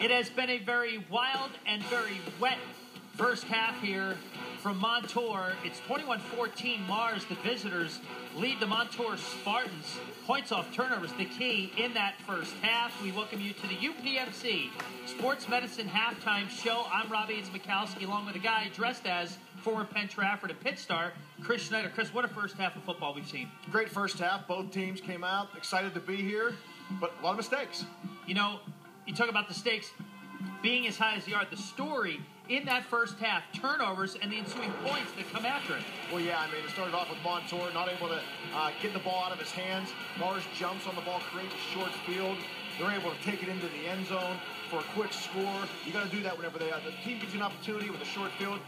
It has been a very wild and very wet first half here from Montour. It's 21-14 Mars. The visitors lead the Montour Spartans. Points off turnovers, the key in that first half. We welcome you to the UPMC Sports Medicine Halftime Show. I'm Robbie Mikowski, along with a guy dressed as former Penn Trafford and Pitt star, Chris Schneider. Chris, what a first half of football we've seen. Great first half. Both teams came out excited to be here, but a lot of mistakes. You know, you talk about the stakes being as high as they are. The story in that first half, turnovers and the ensuing points that come after it. Well, yeah, I mean, it started off with Montour not able to get the ball out of his hands. Mars jumps on the ball, creates a short field. They're able to take it into the end zone for a quick score. You got to do that whenever the team gives you an opportunity with a short field.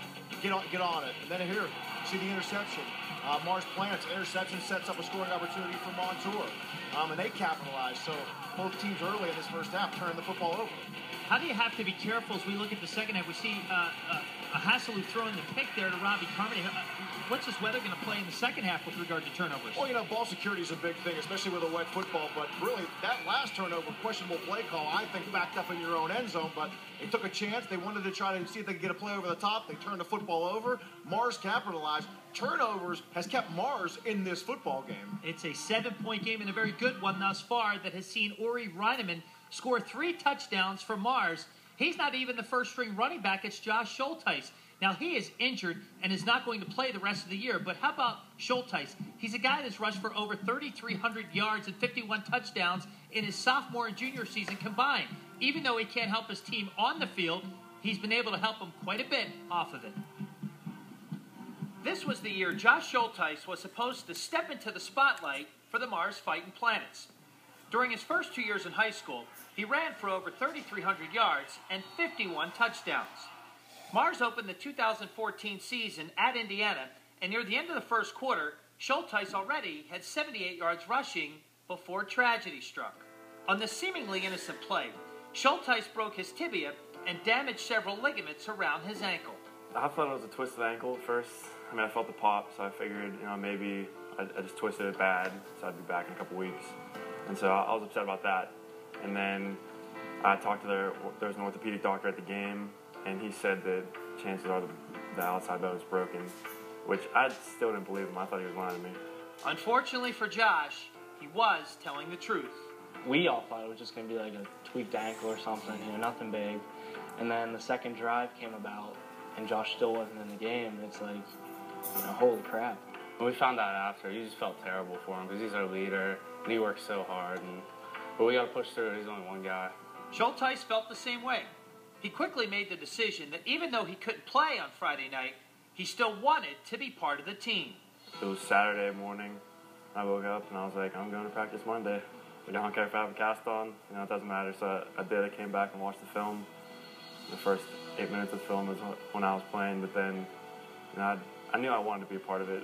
Get on it. And then here, see the interception. Mars plants, interception sets up a scoring opportunity for Montour. And they capitalize. So both teams early in this first half turn the football over. How do you have to be careful as we look at the second half? We see Hasselou throwing the pick there to Robbie Carmody. What's this weather going to play in the second half with regard to turnovers? Well, you know, ball security is a big thing, especially with a wet football. But really, that last turnover, questionable play call, I think backed up in your own end zone. But they took a chance. They wanted to try to see if they could get a play over the top. They turned the football over. Mars capitalized. Turnovers has kept Mars in this football game. It's a 7-point game and a very good one thus far that has seen Ori Reineman score 3 touchdowns for Mars. He's not even the first-string running back. It's Josh Schultheis. Now, he is injured and is not going to play the rest of the year. But how about Schultheis? He's a guy that's rushed for over 3,300 yards and 51 touchdowns in his sophomore and junior season combined. Even though he can't help his team on the field, he's been able to help them quite a bit off of it. This was the year Josh Schultheis was supposed to step into the spotlight for the Mars Fightin' Planets. During his first 2 years in high school, he ran for over 3,300 yards and 51 touchdowns. Mars opened the 2014 season at Indiana, and near the end of the first quarter, Schultheis already had 78 yards rushing before tragedy struck. On this seemingly innocent play, Schultheis broke his tibia and damaged several ligaments around his ankle. I thought it was a twisted ankle at first. I mean, I felt the pop, so I figured, maybe I just twisted it bad, so I'd be back in a couple weeks. And so I was upset about that. And then I talked to there was an orthopedic doctor at the game, and he said that chances are the outside bone is broken, which I still didn't believe him. I thought he was lying to me. Unfortunately for Josh, he was telling the truth. We all thought it was just going to be like a tweaked ankle or something, nothing big. And then the second drive came about, and Josh still wasn't in the game. It's like, holy crap. When we found out after, you just felt terrible for him because he's our leader, and he works so hard. But we got to push through. He's only one guy. Schultheis felt the same way. He quickly made the decision that even though he couldn't play on Friday night, he still wanted to be part of the team. It was Saturday morning. I woke up, and I was like, I'm going to practice Monday. I don't care if I have a cast on. It doesn't matter. So I did. I came back and watched the film. The first 8 minutes of the film was when I was playing, but then I knew I wanted to be a part of it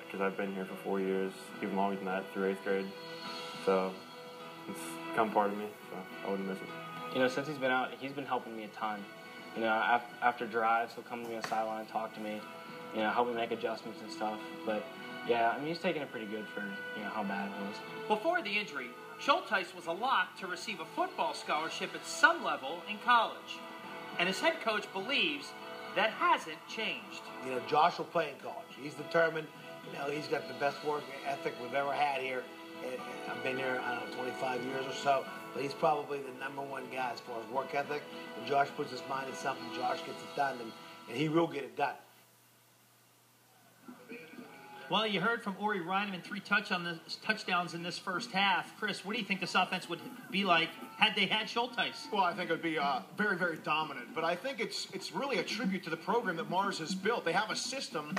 because I've been here for 4 years, even longer than that, through 8th grade. So it's become part of me, so I wouldn't miss it. Since he's been out, he's been helping me a ton. After drives, he'll come to me on the sideline and talk to me, help me make adjustments and stuff. But, yeah, he's taking it pretty good for, how bad it was. Before the injury, Schultheis was a lock to receive a football scholarship at some level in college. And his head coach believes that hasn't changed. Josh will play in college. He's determined. He's got the best work ethic we've ever had here. I've been here, 25 years or so. But he's probably the #1 guy as far as work ethic. When Josh puts his mind to something, Josh gets it done, and he will get it done. Well, you heard from Ori Reineman, 3 touchdowns in this first half. Chris, what do you think this offense would be like had they had Schultheis? Well, I think it would be very, very dominant. But I think it's really a tribute to the program that Mars has built. They have a system.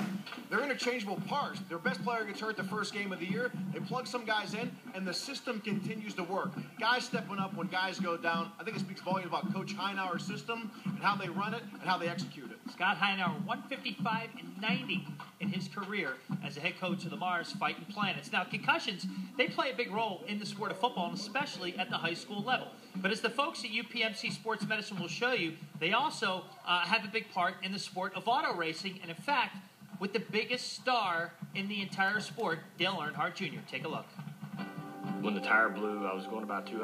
They're interchangeable parts. Their best player gets hurt the first game of the year. They plug some guys in, and the system continues to work. Guys stepping up when guys go down. I think it speaks volumes about Coach Heinauer's system and how they run it and how they execute it. Scott Heinauer, 155-90 in his career as a head coach of the Mars Fightin' Planets. Now, concussions, they play a big role in the sport of football, and especially at the high school level. But as the folks at UPMC Sports Medicine will show you, they also have a big part in the sport of auto racing, and in fact, with the biggest star in the entire sport, Dale Earnhardt Jr. Take a look. When the tire blew, I was going about 200